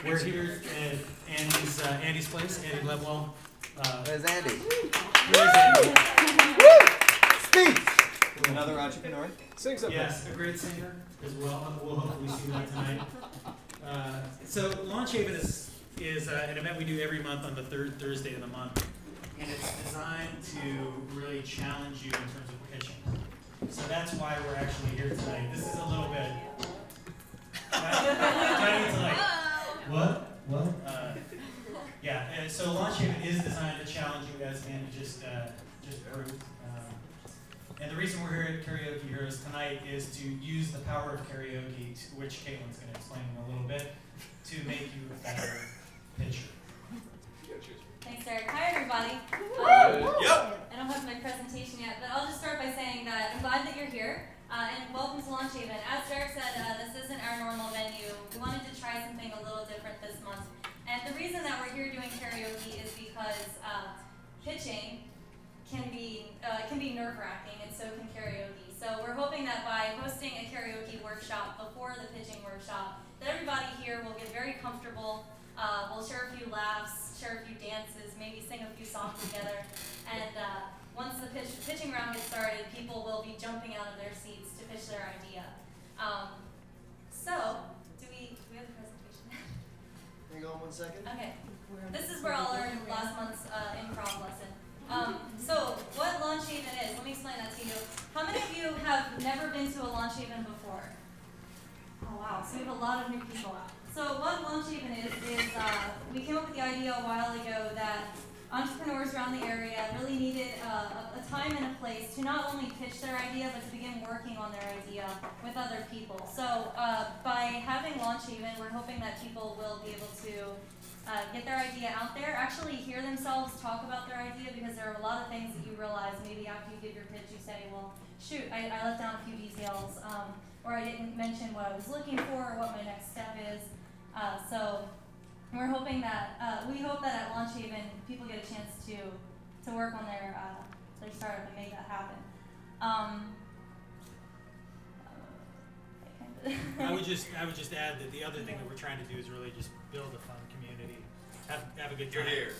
We're here at Andy's place, Andy Lebwell. There's Andy. Where's Andy? Speech! Another entrepreneur. Sing something. Yes, a great singer as well. We'll hopefully see that tonight. So LaunchHaven is an event we do every month on the third Thursday of the month. And it's designed to really challenge you in terms of pitching. So that's why we're actually here tonight. This is a little bit... What? Yeah, so LaunchHaven is designed to challenge you guys and to just prove. And the reason we're here at Karaoke Heroes tonight is to use the power of karaoke, which Caitlin's going to explain in a little bit, to make you a better pitcher. Thanks, Derek. Hi, everybody. I don't have my presentation yet, but I'll just start by saying that I'm glad that you're here, and welcome to LaunchHaven. As Derek said, this isn't our normal venue. We wanted to try something a little different this month. And the reason that we're here doing karaoke is because pitching can be nerve-wracking, and so can karaoke. So we're hoping that by hosting a karaoke workshop before the pitching workshop, that everybody here will get very comfortable. We'll share a few laughs, share a few dances, maybe sing a few songs together. And once the pitching round gets started, people will be jumping out of their seats to pitch their idea. So, do we have the presentation? Hang on 1 second. Okay. This is where I'll learn last month's improv lesson. So, what LaunchHaven is, let me explain that to you. How many of you have never been to a LaunchHaven before? Oh wow, so we have a lot of new people. So what LaunchHaven is we came up with the idea a while ago that entrepreneurs around the area really needed a time and a place to not only pitch their idea, but to begin working on their idea with other people. So by having LaunchHaven, we're hoping that people will be able to get their idea out there, actually hear themselves talk about their idea, because there are a lot of things that you realize maybe after you give your pitch, you say, well, shoot, I left down a few details, or I didn't mention what I was looking for or what my next step is. So we're hoping that, we hope that at LaunchHaven people get a chance to work on their startup and make that happen. I would just add that the other thing that we're trying to do is really just build a fun community, have a good time. You're here.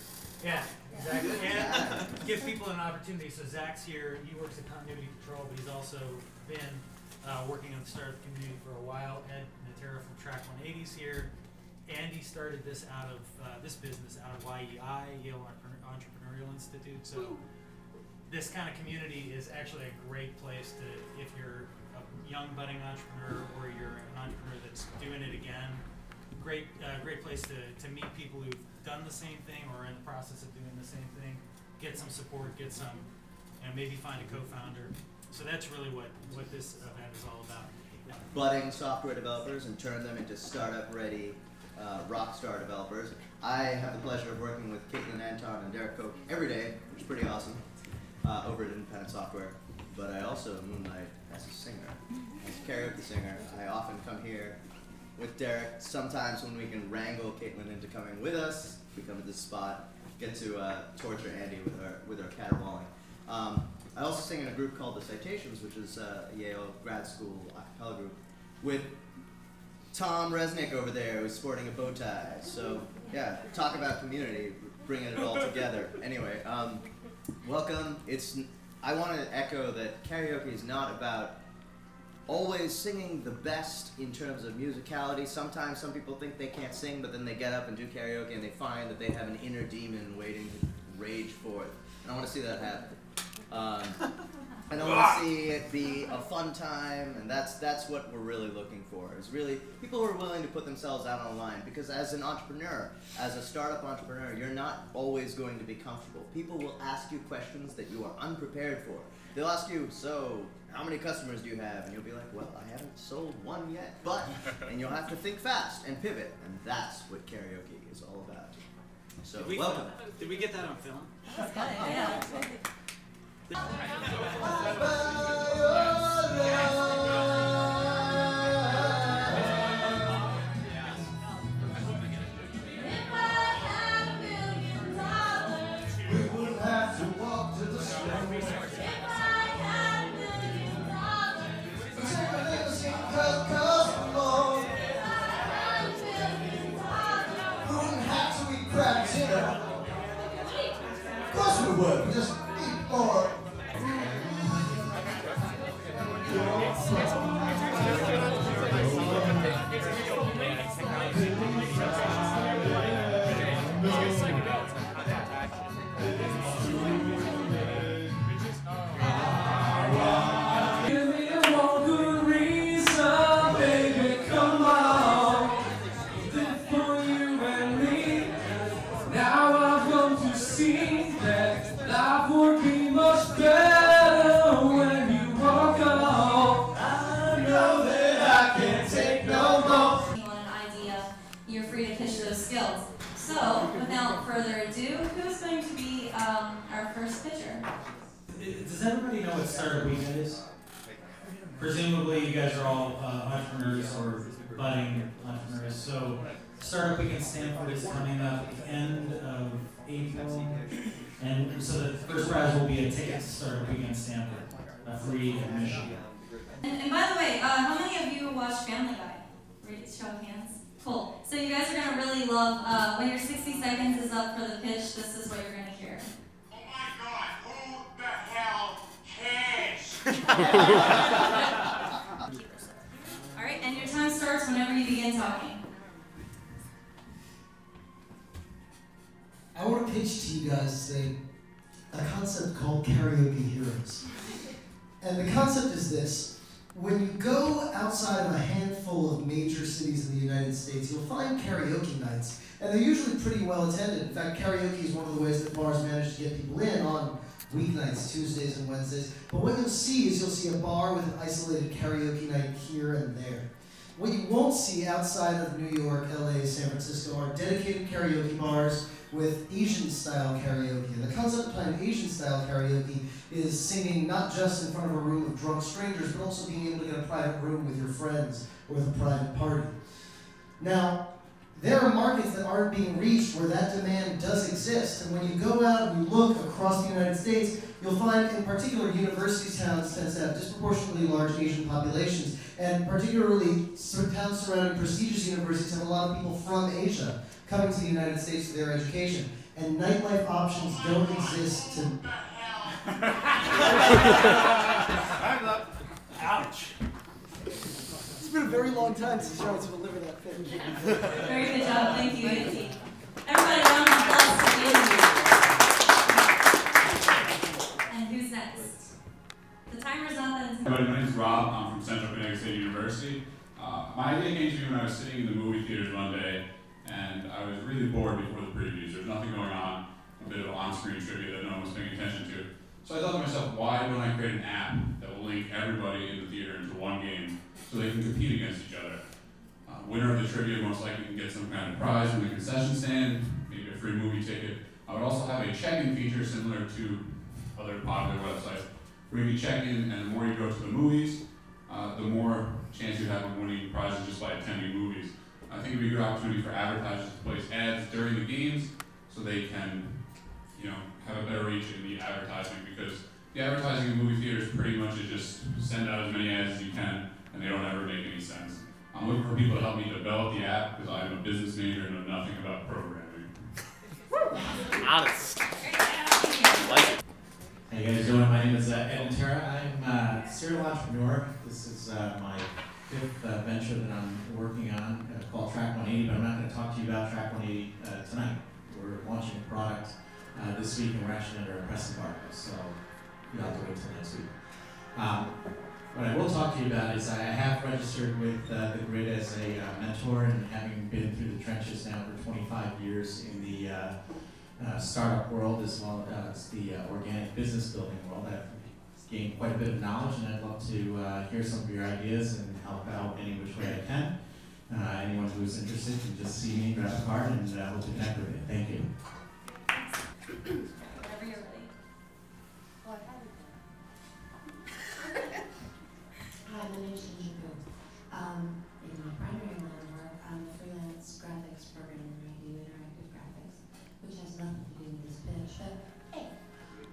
Yeah, exactly. And give people an opportunity. So Zach's here. He works at Continuity Control, but he's also been working on the startup community for a while. Ed Natera from Track 180's here. Andy started this this business out of YEI, Yale Entrepreneurial Institute. So this kind of community is actually a great place to, if you're a young budding entrepreneur or you're an entrepreneur that's doing it again, great place to meet people who've done the same thing or are in the process of doing the same thing, get some support, get some, maybe find a co-founder. So that's really what this event is all about. Budding software developers and turn them into startup-ready rock star developers. I have the pleasure of working with Caitlin, Anton, and Derek Koch every day, which is pretty awesome, over at Independent Software. But I also moonlight as a singer, as a karaoke singer. I often come here with Derek. Sometimes when we can wrangle Caitlin into coming with us, we come to this spot, get to torture Andy with our caterwauling. I also sing in a group called The Citations, which is a Yale grad school a cappella group, with Tom Resnick over there, who's sporting a bow tie. So yeah, talk about community, bringing it all together. Anyway, welcome. I want to echo that karaoke is not about always singing the best in terms of musicality. Sometimes some people think they can't sing, but then they get up and do karaoke and they find that they have an inner demon waiting to rage forth. And I want to see that happen. And I want to see it be a fun time, and that's what we're really looking for, is really people who are willing to put themselves out online, because as an entrepreneur, as a startup entrepreneur, you're not always going to be comfortable. People will ask you questions that you are unprepared for. They'll ask you, so how many customers do you have? And you'll be like, well, I haven't sold one yet, but, and you'll have to think fast and pivot, and that's what karaoke is all about. So welcome. Did we get that on film? That's good, yeah. work. Just or So, without further ado, who's going to be our first pitcher? Does everybody know what Startup Week is? Presumably you guys are all entrepreneurs or budding entrepreneurs. So Startup Week in Stanford is coming up at the end of April. And so the first prize will be a ticket to Startup Week in Stanford, a free admission. And by the way, how many of you watch Family Guy? Show of hands. Cool. So you guys are going to really love, when your 60 seconds is up for the pitch, this is what you're going to hear. Oh my God, who the hell cares? Alright, and your time starts whenever you begin talking. I want to pitch to you guys today a concept called karaoke heroes. And the concept is this. When you go outside of a handful of major cities in the United States, you'll find karaoke nights. And they're usually pretty well attended. In fact, karaoke is one of the ways that bars manage to get people in on weeknights, Tuesdays and Wednesdays. But what you'll see a bar with an isolated karaoke night here and there. What you won't see outside of New York, LA, San Francisco are dedicated karaoke bars with Asian-style karaoke. And the concept behind Asian-style karaoke is singing not just in front of a room of drunk strangers, but also being able to get a private room with your friends or with a private party. Now, there are markets that aren't being reached where that demand does exist. And when you go out and you look across the United States, you'll find in particular university towns tend to have disproportionately large Asian populations. And particularly towns surrounding prestigious universities have a lot of people from Asia coming to the United States for their education. And nightlife options don't exist to... Ouch. It's been a very long time since I was to deliver that pitch. Very good job, thank you, Nancy. Everybody, round of applause for Nancy. And who's next? The timer's not that intense. My name is Rob. I'm from Central Connecticut State University. My idea came to me when I was sitting in the movie theaters one day, and I was really bored before the previews. There was nothing going on, a bit of on-screen trivia that no one was paying attention to. So I thought to myself, why don't I create an app that will link everybody in the theater into one game so they can compete against each other? Winner of the trivia most likely can get some kind of prize from the concession stand, maybe a free movie ticket. I would also have a check-in feature similar to other popular websites, where you can check in, and the more you go to the movies, the more chance you have of winning prizes just by attending movies. I think it would be a good opportunity for advertisers to place ads during the games so they can, have a better reach in the advertising, because the advertising in movie theaters pretty much is just send out as many ads as you can, and they don't ever make any sense. I'm looking for people to help me develop the app, because I'm a business major and know nothing about programming. Honest. How you guys doing? My name is Ed and Tara. I'm a serial entrepreneur. This is my fifth venture that I'm working on called Track 180, but I'm not going to talk to you about Track 180 tonight. We're launching a product this week, and we're actually under a press embargo, so you'll have to wait till next week. What I will talk to you about is I have registered with the Grid as a mentor, and having been through the trenches now for 25 years in the startup world as well as the organic business building world, I've gained quite a bit of knowledge, and I'd love to hear some of your ideas and help out any which way I can. Anyone who's interested can just see me, grab a card, and we'll connect with you. Thank you. Whenever you're ready. Hi, my name is Ginger Booth. In my primary line of work, I'm a freelance graphics programmer. I do interactive graphics, which has nothing to do with this pitch, but hey,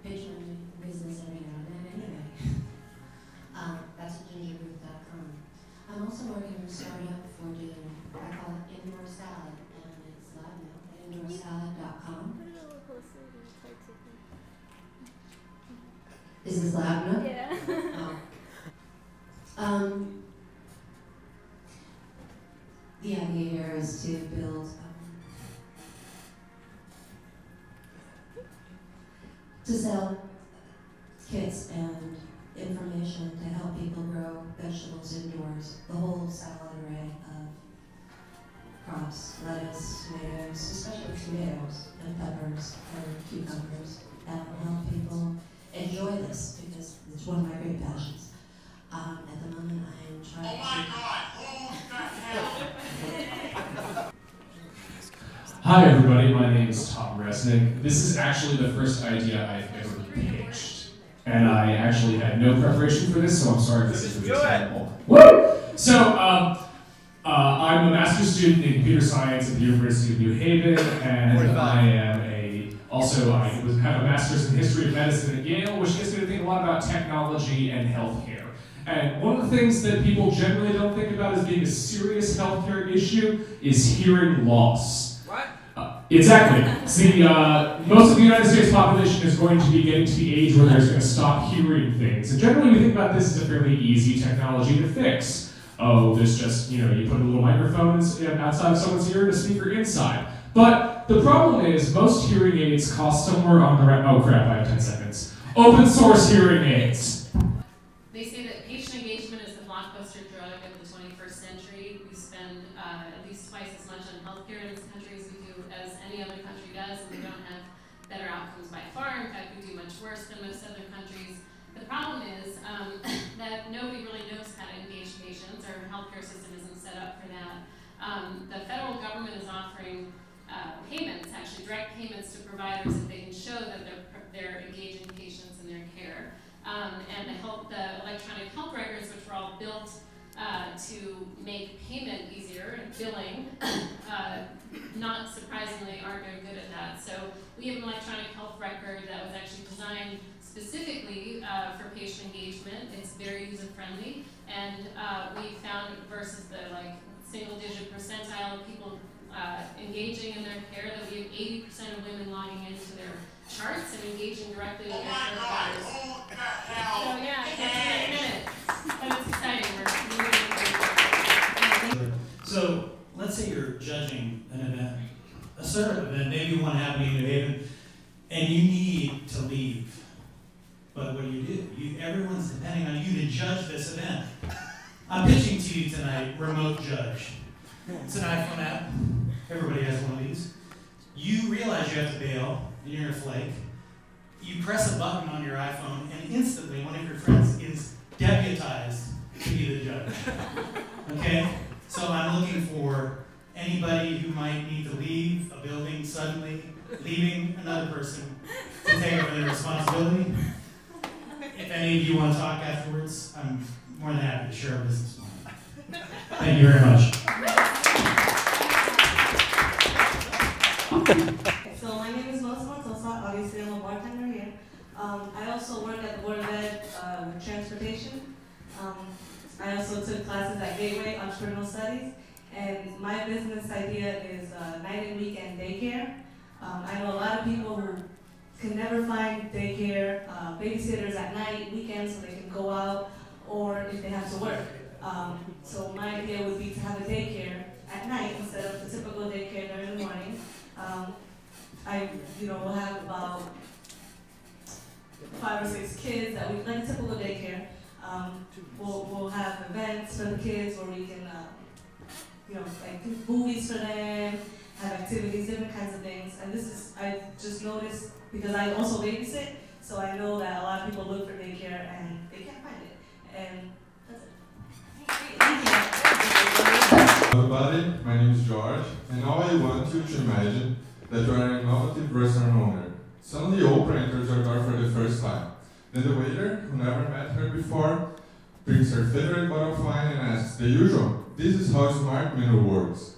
pitch my business every now and then anyway. That's at gingerbooth.com. I'm also working on a startup for doing, I call it indoor salad, and it's live now at indoorsalad.com. Is this loud enough? Yeah. Oh. The idea here is to build, to sell kits and information to help people grow vegetables indoors, the whole salad array of crops, lettuce, tomatoes, especially tomatoes and peppers or cucumbers, and help people enjoy this because it's one of my great passions. At the moment, I am trying Oh my God, who the hell? Hi everybody, my name is Tom Resnick. This is actually the first idea I've ever pitched. And I actually had no preparation for this, so I'm sorry if this is really terrible. Woo! So, I'm a master's student in computer science at the University of New Haven, and I am I have a master's in history of medicine at Yale, which gets me to think a lot about technology and healthcare. And one of the things that people generally don't think about as being a serious healthcare issue is hearing loss. What? Exactly. See, most of the United States population is going to be getting to the age where they're going to stop hearing things. And generally we think about this as a fairly easy technology to fix. Oh, there's just, you put a little microphone outside of someone's ear and a speaker inside. But the problem is most hearing aids cost somewhere on the oh crap, I have 10 seconds. Open source hearing aids. They say that patient engagement is the blockbuster drug of the 21st century. We spend at least twice as much on healthcare in this country as we do as any other country does, and we don't have better outcomes by far. In fact, we do much worse than most other countries. The problem is that nobody really knows how to engage patients. Our healthcare system isn't set up for that. The federal government is offering payments, actually direct payments to providers if they can show that they're engaging patients in their care. And the electronic health records, which were all built to make payment easier and billing, not surprisingly aren't very good at that. So we have an electronic health record that was actually designed specifically for patient engagement. It's very user-friendly, and we found versus the single-digit percentile of people engaging in their care that we have 80% of women logging into their charts and engaging directly with their care providers. So yeah, it's 10 minutes, but it's exciting. So let's say you're judging an event, a startup event, maybe one happening in New Haven, and you need to leave. But what do? Everyone's depending on you to judge this event. I'm pitching to you tonight, Remote Judge. It's an iPhone app. Everybody has one of these. You realize you have to bail, and you're in a flake. You press a button on your iPhone, and instantly one of your friends is deputized to be the judge. Okay? So I'm looking for anybody who might need to leave a building suddenly, leaving another person to take over their responsibility. If any of you want to talk afterwards, I'm more than happy to share a business model. Thank you very much. So my name is Melissa Montosa. Obviously, I'm a bartender here. I also work at the Board of Ed with transportation. I also took classes at Gateway, entrepreneurial studies, and my business idea is night and weekend daycare. I know a lot of people who can never find daycare, babysitters at night, weekends, so they can go out, or if they have to work. So my idea would be to have a daycare at night instead of the typical daycare during the morning. I will have about 5 or 6 kids that we like a typical daycare. We'll have events for the kids where we can, do movies for them, have activities, different kinds of things. And I just noticed, because I also babysit, so I know that a lot of people look for daycare and they can't find it. And that's it. Thank you. Hello everybody, my name is George, and now I want you to imagine that you are an innovative restaurant owner. Suddenly Oprah enters your door for the first time. Then the waiter, who never met her before, brings her favorite bottle of wine and asks, the usual, this is how Smart Menu works.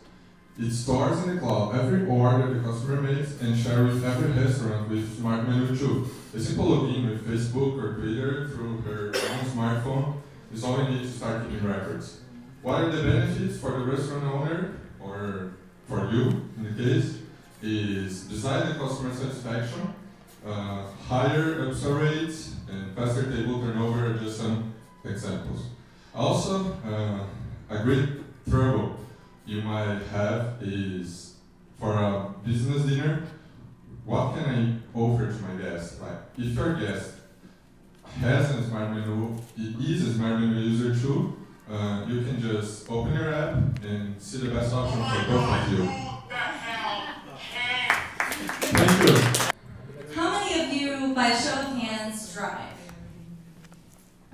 It stores in the cloud every order the customer makes and shares with every restaurant with Smart Menu too. A simple login with Facebook or Twitter through her own smartphone is all you need to start keeping records. What are the benefits for the restaurant owner, or for you in the case, is besides the customer satisfaction, higher upsell rates and faster cluster table turnover are just some examples. Also, a great trouble you might have is for a business dinner, what can I offer to my guest? Like, if your guest has a smart menu, is a smart menu user too, you can just open your app and see the best option for both of you. Thank you. How many of you, by show of hands, drive?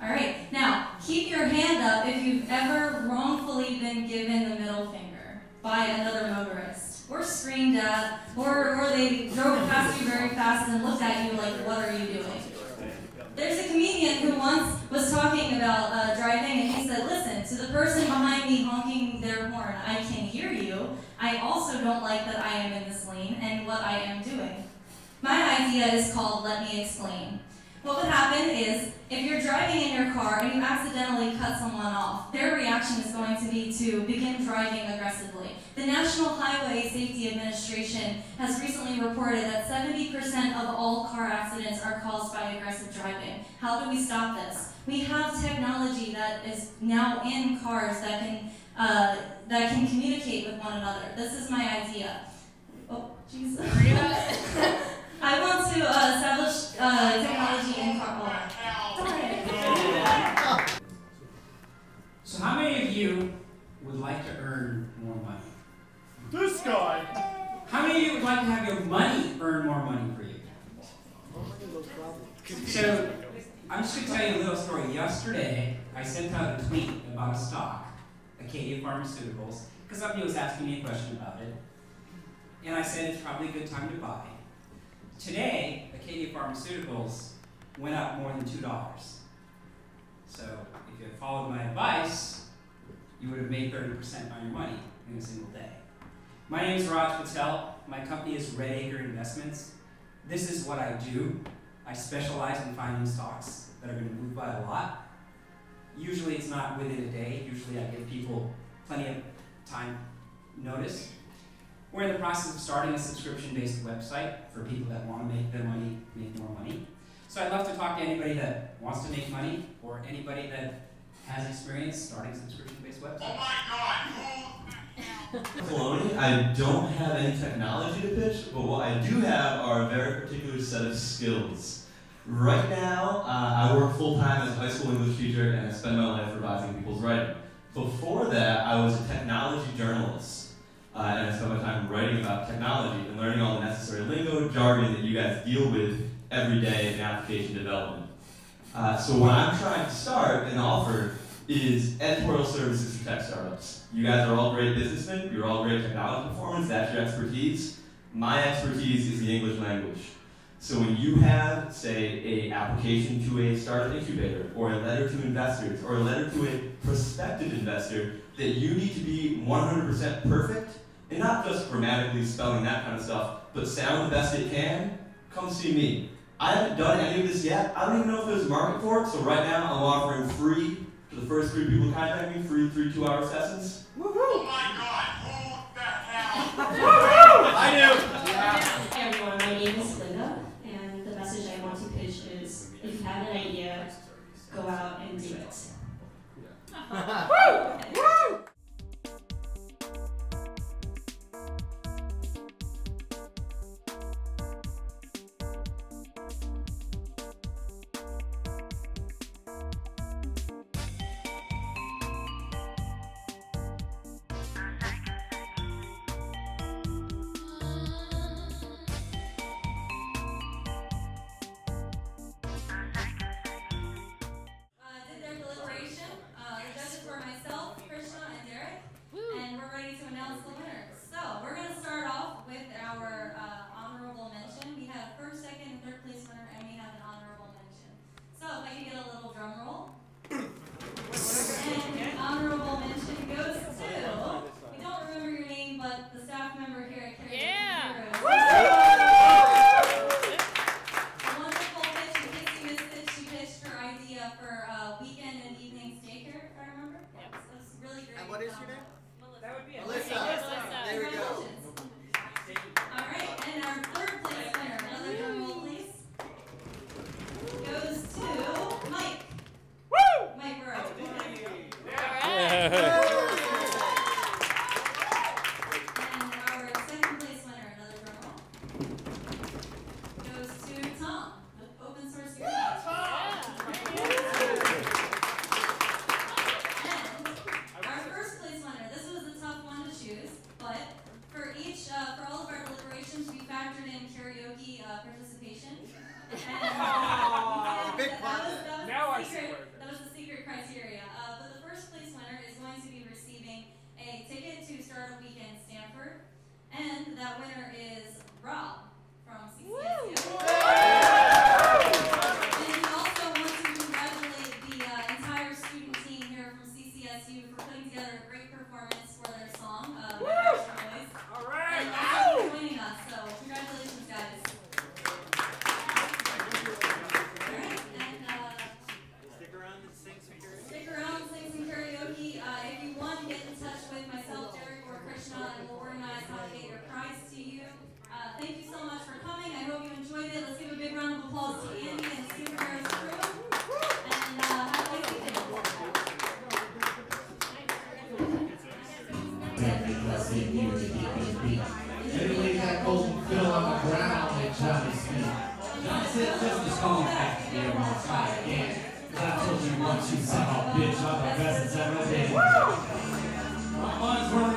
All right, now, keep your hand up if you've ever wrongfully been given the middle finger by another motorist, or screamed at, or they drove past you very fast and looked at you like, what are you doing? There's a comedian who once was talking about driving, and he said, listen, to the person behind me honking their horn, I can hear you. I also don't like that I am in this lane and what I am doing. My idea is called Let Me Explain. What would happen is, if you're driving in your car and you accidentally cut someone off, their reaction is going to be to begin driving aggressively. The National Highway Safety Administration has recently reported that 70% of all car accidents are caused by aggressive driving. How do we stop this? We have technology that is now in cars that can communicate with one another. This is my idea. Oh, Jesus. I want to establish technology in car. So how many of you would like to earn more money? This guy! How many of you would like to have your money earn more money for you? So, I'm just going to tell you a little story. Yesterday, I sent out a tweet about a stock, Acadia Pharmaceuticals, because somebody was asking me a question about it. And I said it's probably a good time to buy. Today, Acadia Pharmaceuticals went up more than $2. So if you had followed my advice, you would have made 30% on your money in a single day. My name is Raj Patel. My company is Red Acre Investments. This is what I do. I specialize in finding stocks that are going to move by a lot. Usually it's not within a day. Usually I give people plenty of time notice. We're in the process of starting a subscription-based website for people that want to make their money, make more money. So I'd love to talk to anybody that wants to make money or anybody that has experience starting subscription-based websites. Oh my God! Maloney, I don't have any technology to pitch, but what I do have are a very particular set of skills. Right now, I work full-time as a high school English teacher, and I spend my life revising people's writing. Before that, I was a technology journalist. And I spend my time writing about technology and learning all the necessary lingo, jargon that you guys deal with every day in application development. So what I'm trying to start and offer is editorial services for tech startups. You guys are all great businessmen, you're all great technology performers, that's your expertise. My expertise is the English language. So when you have, say, an application to a startup incubator, or a letter to investors, or a letter to a prospective investor, that you need to be 100% perfect, and not just grammatically spelling that kind of stuff, but sound the best it can, come see me. I haven't done any of this yet. I don't even know if there's a market for it, so right now I'm offering free to the first 3 people who contact me, free 3 2-hour sessions. Woohoo! Oh my God! Who the hell? Woohoo! I do! Hey everyone, my name is Linda, and the message I want to pitch is, if you have an idea, go out and do it. Woo! Woo! Yeah, we're gonna try it again. 'Cause I told you once, you son of a bitch, I'm the best that's ever been. My mind's running